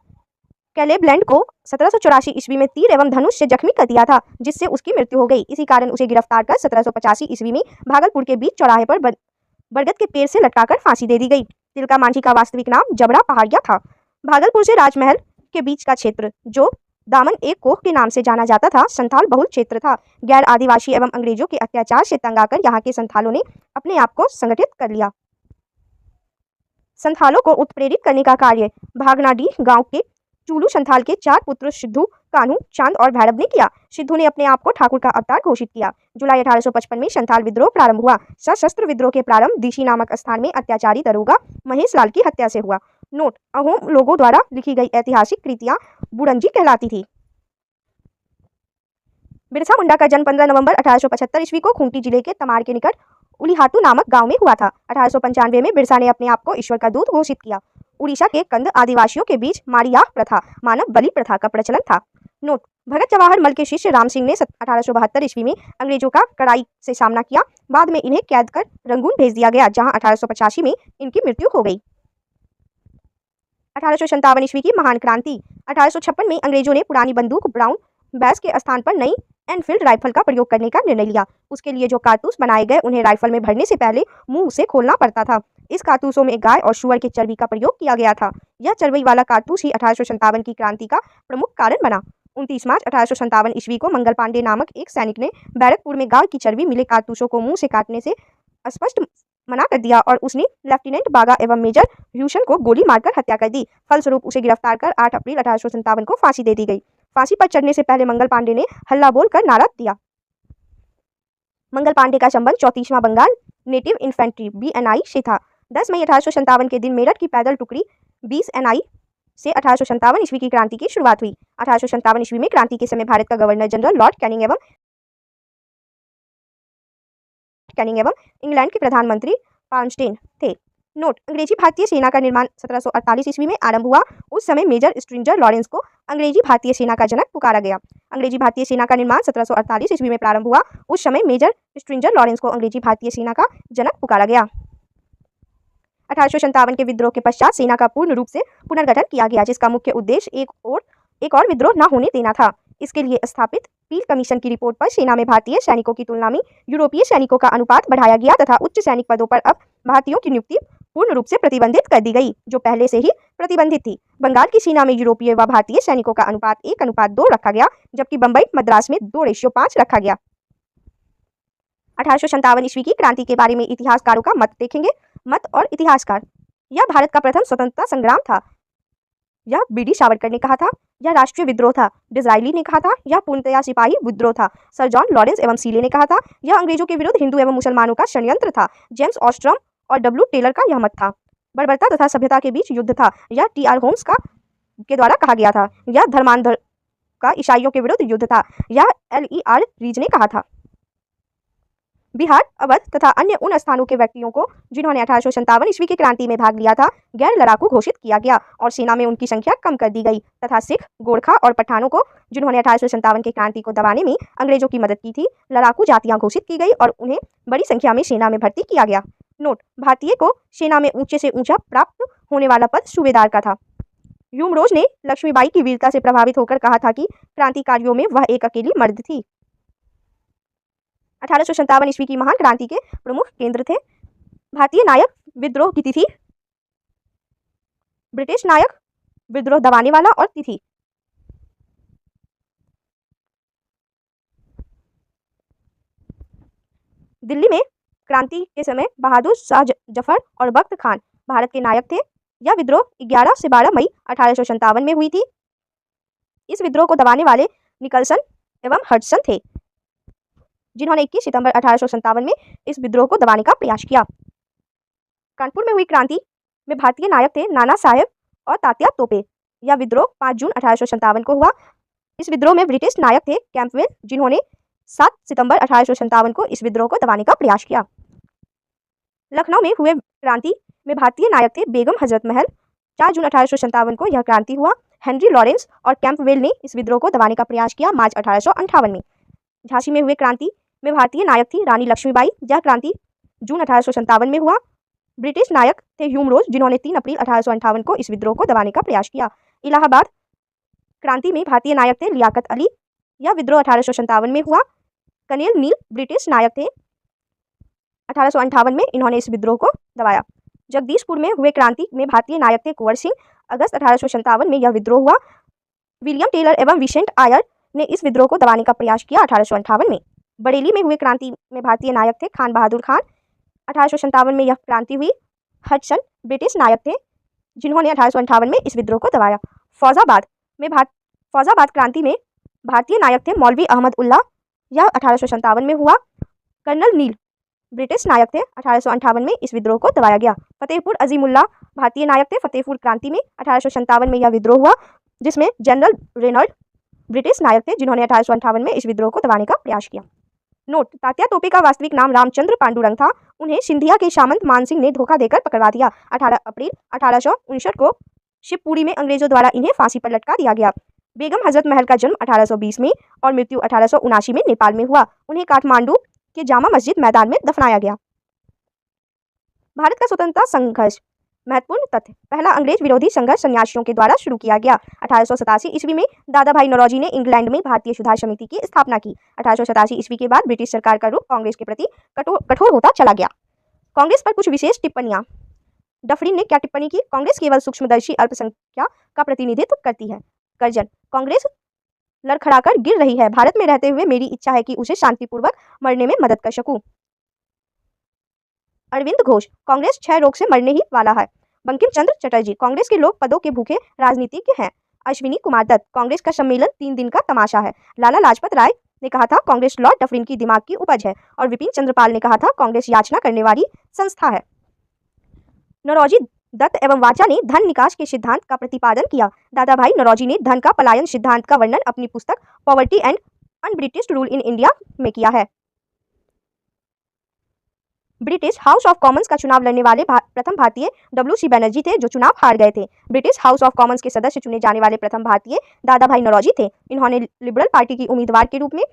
कैलेब्लैंड को 1784 ईस्वी में तीर एवं धनुष से जख्मी कर दिया था, जिससे उसकी मृत्यु हो गई। इसी कारण उसे गिरफ्तार कर 1785 ईस्वी में भागलपुर के बीच चौराहे पर बरगद के पेड़ से लटकाकर फांसी दे दी गई। तिलका मांझी का वास्तविक नाम जबड़ा पहाड़िया था। भागलपुर से राजमहल के बीच का क्षेत्र, जो दामन एक कोह के नाम से जाना जाता था, संथाल बहुल क्षेत्र था। गैर आदिवासी एवं अंग्रेजों के अत्याचार से तंग आकर यहाँ के संथालों ने अपने आप को संगठित कर लिया। संथालों को उत्प्रेरित करने का कार्य भागनाडीह गांव के चूलू संथाल के 4 पुत्र सिद्धू, कान्हू, चांद और भैरव ने किया। सिद्धू ने अपने आप को ठाकुर का अवतार घोषित किया। जुलाई 1855 में संथाल विद्रोह प्रारंभ हुआ। सशस्त्र विद्रोह के प्रारंभ दिशी नामक स्थान में अत्याचारी दरोगा महेश लाल की हत्या से हुआ। नोट: अहोम लोगों द्वारा लिखी गई ऐतिहासिक कृतियां बुरंजी कहलाती थी। बिरसा मुंडा का जन्म 15 नवंबर 1875 ईस्वी को खूंटी जिले के तमाड़ के निकट उलीहातू नामक गांव में हुआ था। 1895 में बिरसा ने अपने आप को ईश्वर का दूत घोषित किया। उड़ीसा के कंद आदिवासियों के बीच मारियाह प्रथा, मानव बलि प्रथा का प्रचलन था। नोट: भगत जवाहर मल के शिष्य राम सिंह ने 1872 ईस्वी में अंग्रेजों का कड़ाई से सामना किया। बाद में इन्हें कैद कर रंगून भेज दिया गया, जहां 1885 में इनकी मृत्यु हो गई। 1857 ईस्वी की महान क्रांति। 1856 में अंग्रेजों ने पुरानी बंदूक ब्राउन बैस के स्थान पर नई एनफील्ड राइफल का प्रयोग करने का निर्णय लिया। उसके लिए जो कारतूस बनाए गए, उन्हें राइफल में भरने से पहले मुंह से खोलना पड़ता था। इस कारतूसों में गाय और सुअर के चर्बी का प्रयोग किया गया था। यह चर्बी वाला कारतूस ही 1857 की क्रांति का प्रमुख कारण बना। 29 मार्च 1857 ईस्वी को मंगल पांडे नामक एक सैनिक ने बैरकपुर में गाय की चर्बी मिले कारतूसों को मुंह से काटने से स्पष्ट मना कर दिया और उसने लेफ्टिनेंट बागा एवं मेजर ह्यूसन को गोली मारकर हत्या कर दी। फलस्वरूप उसे गिरफ्तार कर 8 अप्रैल 1857 को फांसी दे दी गई। फांसी पर चढ़ने से पहले मंगल पांडे ने हल्ला बोलकर नारा दिया। मंगल पांडे का संबंध 34वां बंगाल नेटिव इन्फेंट्री BNI से था। 10 मई 1857 के दिन मेरठ की पैदल टुकड़ी 20 NI से 1857 ईस्वी की क्रांति की शुरुआत हुई। 1857 ईस्वी में क्रांति के समय भारत का गवर्नर जनरल लॉर्ड कैनिंग एवं इंग्लैंड के प्रधानमंत्री पार्मस्टेन थे। नोट: अंग्रेजी भारतीय सेना का निर्माण 1748 ईस्वी में आरंभ हुआ। उस समय मेजर स्ट्रिंजर लॉरेंस को अंग्रेजी भारतीय सेना का जनक पुकारा गया। अंग्रेजी भारतीय सेना का निर्माण 1748 ईस्वी में प्रारंभ हुआ। उस समय मेजर स्ट्रिंजर लॉरेंस को अंग्रेजी भारतीय सेना का जनक पुकारा गया। 1857 के विद्रोह के पश्चात सेना का पूर्ण रूप से पुनर्गठन किया गया, जिसका मुख्य उद्देश्य एक और विद्रोह न होने देना था। इसके लिए स्थापित पील कमीशन की रिपोर्ट पर सेना में भारतीय सैनिकों की तुलना में यूरोपीय सैनिकों का अनुपात बढ़ाया गया तथा उच्च सैनिक पदों पर अब भारतीयों की नियुक्ति पूर्ण रूप से प्रतिबंधित कर दी गई, जो पहले से ही प्रतिबंधित थी। बंगाल की सेना में यूरोपीय व भारतीय सैनिकों का अनुपात 1:2 रखा गया, जबकि बंबई मद्रास में 2:5 रखा गया। 1857 ईस्वी की क्रांति के बारे में इतिहासकारों का मत देखेंगे। मत और इतिहासकार: यह भारत का प्रथम स्वतंत्रता संग्राम था। यह BD सावरकर ने कहा था। यह राष्ट्रीय विद्रोह था। डिज़राइली ने कहा था। यह पूर्णतया सिपाही विद्रोह था। सर जॉन लॉरेंस एवं सीले ने कहा था। यह अंग्रेजों के विरुद्ध हिंदू एवं मुसलमानों का षड्यंत्र था। जेम्स ऑस्ट्रम और W टेलर का यह मत था। बर्बरता तथा सभ्यता के बीच युद्ध था। यह TR होम्स के द्वारा कहा गया था। यह धर्मांध का ईसाइयों के विरुद्ध युद्ध था। यह LER रीज ने कहा था। बिहार, अवध तथा अन्य उन स्थानों के व्यक्तियों को जिन्होंने 1857 ईस्वी की क्रांति में भाग लिया था, गैर लड़ाकू घोषित किया गया और सेना में उनकी संख्या कम कर दी गई तथा सिख, गोरखा और पठानों को, जिन्होंने 1857 की क्रांति को दबाने में अंग्रेजों की मदद की थी, लड़ाकू जातियां घोषित की गई और उन्हें बड़ी संख्या में सेना में भर्ती किया गया। नोट: भारतीय को सेना में ऊंचे से ऊंचा प्राप्त होने वाला पद सूबेदार का था। ह्यूमरोज ने लक्ष्मीबाई की वीरता से प्रभावित होकर कहा था कि क्रांतिकारियों में वह एक अकेली मर्द थी। 1857 ईस्वी की महान क्रांति के प्रमुख केंद्र थे। भारतीय नायक विद्रोह की तिथि, ब्रिटिश नायक विद्रोह दबाने वाला और तिथि। दिल्ली में क्रांति के समय बहादुर शाह जफर और बख्त खान भारत के नायक थे। यह विद्रोह 11 से 12 मई 1857 में हुई थी। इस विद्रोह को दबाने वाले निकलसन एवं हडसन थे, जिन्होंने 21 सितंबर 1857 में इस विद्रोह को दबाने का प्रयास किया। कानपुर में हुई क्रांति में भारतीय नायक थे नाना साहेब और तात्या तोपे। यह विद्रोह 5 जून 1857 को हुआ। इस विद्रोह में ब्रिटिश नायक थे कैंपवेल, जिन्होंने 7 सितंबर 1857 को इस विद्रोह को दबाने का प्रयास किया। लखनऊ में हुए क्रांति में भारतीय नायक थे बेगम हजरत महल। 4 जून 1857 को यह क्रांति हुआ। हेनरी लॉरेंस और कैंपवेल ने इस विद्रोह को दबाने का प्रयास किया मार्च 1858 में। झांसी में हुए क्रांति में भारतीय नायक थी रानी लक्ष्मीबाई। यह क्रांति जून 1857 में हुआ। ब्रिटिश नायक थे ह्यूमरोज, जिन्होंने 3 अप्रैल 1858 को इस विद्रोह को दबाने का प्रयास किया। इलाहाबाद क्रांति में भारतीय नायक थे लियाकत अली। यह विद्रोह 1857 में हुआ। कर्नेल नील ब्रिटिश नायक थे। 1858 में इन्होंने इस विद्रोह को दबाया। जगदीशपुर में हुए क्रांति में भारतीय नायक थे कुंवर सिंह। अगस्त 1857 में यह विद्रोह हुआ। विलियम टेलर एवं विसेंट आयर ने इस विद्रोह को दबाने का प्रयास किया 1858 में। बरेली में हुए क्रांति में भारतीय नायक थे खान बहादुर खान। 1857 में यह क्रांति हुई। हडसन ब्रिटिश नायक थे जिन्होंने 1858 में इस विद्रोह को दबाया। फौजाबाद क्रांति में भारतीय नायक थे मौलवी अहमद उल्ला। यह 1857 में हुआ। कर्नल नील ब्रिटिश नायक थे। 1858 में इस विद्रोह को दबाया गया। फतेहपुर अजीमुल्ला भारतीय नायक थे। फतेहपुर क्रांति में 1857 में यह विद्रोह हुआ जिसमें जनरल रेनॉल्ड ब्रिटिश नायक थे जिन्होंने 1858 में इस विद्रोह को दबाने का प्रयास किया। नोट: तात्या टोपे का वास्तविक नाम रामचंद्र पांडुरंग था। उन्हें सिंधिया के सामंत मानसिंह ने धोखा देकर पकड़वा दिया। 18 अप्रैल 1859 को शिवपुरी में अंग्रेजों द्वारा इन्हें फांसी पर लटका दिया गया। बेगम हजरत महल का जन्म 1820 में और मृत्यु 1879 में नेपाल में हुआ। उन्हें काठमांडू के जामा मस्जिद मैदान में दफनाया गया। भारत का स्वतंत्रता संघर्ष। महत्वपूर्ण तथ्य: पहला अंग्रेज विरोधी संघर्ष सन्यासियों के द्वारा शुरू किया गया। 1887 ईस्वी में दादा भाई नौरोजी ने इंग्लैंड में भारतीय सुधार समिति की स्थापना की। 1887 ईस्वी के बाद ब्रिटिश सरकार का रुख कांग्रेस के प्रति कठोर होता चला गया। कांग्रेस पर कुछ विशेष टिप्पणियां। डफरिन ने क्या टिप्पणी की? कांग्रेस केवल सूक्ष्मदर्शी अल्पसंख्या का प्रतिनिधित्व करती है। कर्जन: कांग्रेस लड़खड़ाकर गिर रही है। भारत में रहते हुए मेरी इच्छा है कि उसे शांतिपूर्वक मरने में मदद कर सकूं। अरविंद घोष: कांग्रेस क्षय रोग से मरने ही वाला है। बंकिम चंद्र चटर्जी: कांग्रेस के लोग पदों के भूखे राजनीतिज्ञ हैं। अश्विनी कुमार दत्त: कांग्रेस का सम्मेलन 3 दिन का तमाशा है। लाला लाजपत राय ने कहा था कांग्रेस लॉर्ड डफरिन की दिमाग की उपज है। और विपिन चंद्रपाल ने कहा था कांग्रेस याचना करने वाली संस्था है। नौरोजी दत्त एवं वाचा ने धन निकास के सिद्धांत का प्रतिपादन किया। दादा भाई नौरोजी ने धन का पलायन सिद्धांत का वर्णन अपनी पुस्तक poverty and un-British rule in India में किया है। ब्रिटिश हाउस ऑफ कॉमन्स का चुनाव लड़ने वाले प्रथम भारतीय WC बनर्जी थे जो चुनाव हार गए थे। ब्रिटिश हाउस ऑफ कॉमन्स के सदस्य चुने जाने वाले प्रथम भारतीय दादा भाई नौरोजी थे। इन्होंने लिबरल पार्टी की उम्मीदवार के रूप में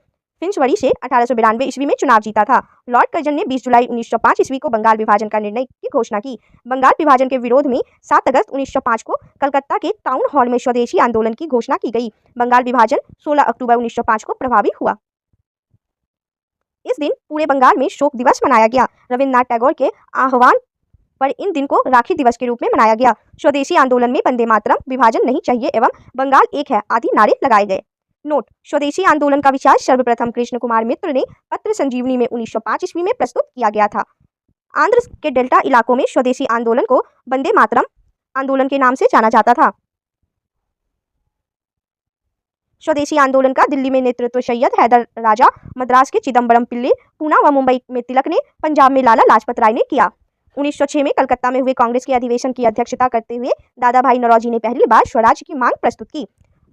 फिंचवरी से 1892 ईस्वी में चुनाव जीता था। लॉर्ड कर्जन ने 20 जुलाई 1905 ईस्वी को बंगाल विभाजन का निर्णय की घोषणा की। बंगाल विभाजन के विरोध में 7 अगस्त 1905 को कलकत्ता के टाउन हॉल में स्वदेशी आंदोलन की घोषणा की गई। बंगाल विभाजन 16 अक्टूबर 1905 को प्रभावी हुआ। इस दिन पूरे बंगाल में शोक दिवस मनाया गया। रविन्द्रनाथ टैगोर के आह्वान पर इन दिन को राखी दिवस के रूप में मनाया गया। स्वदेशी आंदोलन में वंदे मातरम, विभाजन नहीं चाहिए एवं बंगाल एक है आदि नारे लगाए गए। नोट: स्वदेशी आंदोलन का विचार सर्वप्रथम कृष्ण कुमार मित्र ने पत्र संजीवनी में 1905 ईस्वी में प्रस्तुत किया गया था। आंध्र के डेल्टा इलाकों में स्वदेशी आंदोलन को वंदे मातरम आंदोलन के नाम से जाना जाता था। स्वदेशी आंदोलन का दिल्ली में नेतृत्व सैयद हैदर राजा, मद्रास के चिदम्बरम पिल्ले, पूना व मुंबई में तिलक ने, पंजाब में लाला लाजपत राय ने किया। 1906 में कलकत्ता में हुए कांग्रेस के अधिवेशन की अध्यक्षता करते हुए दादा भाई नौरोजी ने पहली बार स्वराज की मांग प्रस्तुत की।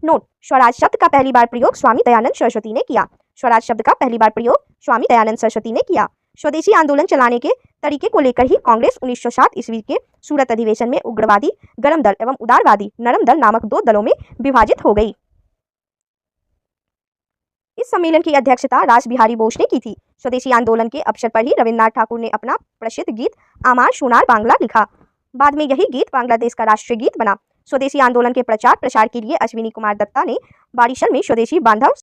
नोट: स्वराज शब्द का पहली बार प्रयोग स्वामी दयानंद सरस्वती ने किया। स्वराज शब्द का पहली बार प्रयोग स्वामी दयानंद सरस्वती ने किया। स्वदेशी आंदोलन चलाने के तरीके को लेकर ही कांग्रेस 1907 ईस्वी के सूरत अधिवेशन में उग्रवादी गर्म दल एवं उदारवादी नरम दल नामक 2 दलों में विभाजित हो गई। इस सम्मेलन की अध्यक्षता रास बिहारी बोस ने की थी। स्वदेशी आंदोलन के अवसर पर ही रविन्द्रनाथ ठाकुर ने अपना प्रसिद्ध गीत आमार सोनार बांग्ला लिखा। बाद में यही गीत बांग्लादेश का राष्ट्रीय गीत बना। स्वदेशी आंदोलन के प्रचार प्रसार के लिए अश्विनी कुमार दत्ता ने बारिशल में स्वदेशी बांधव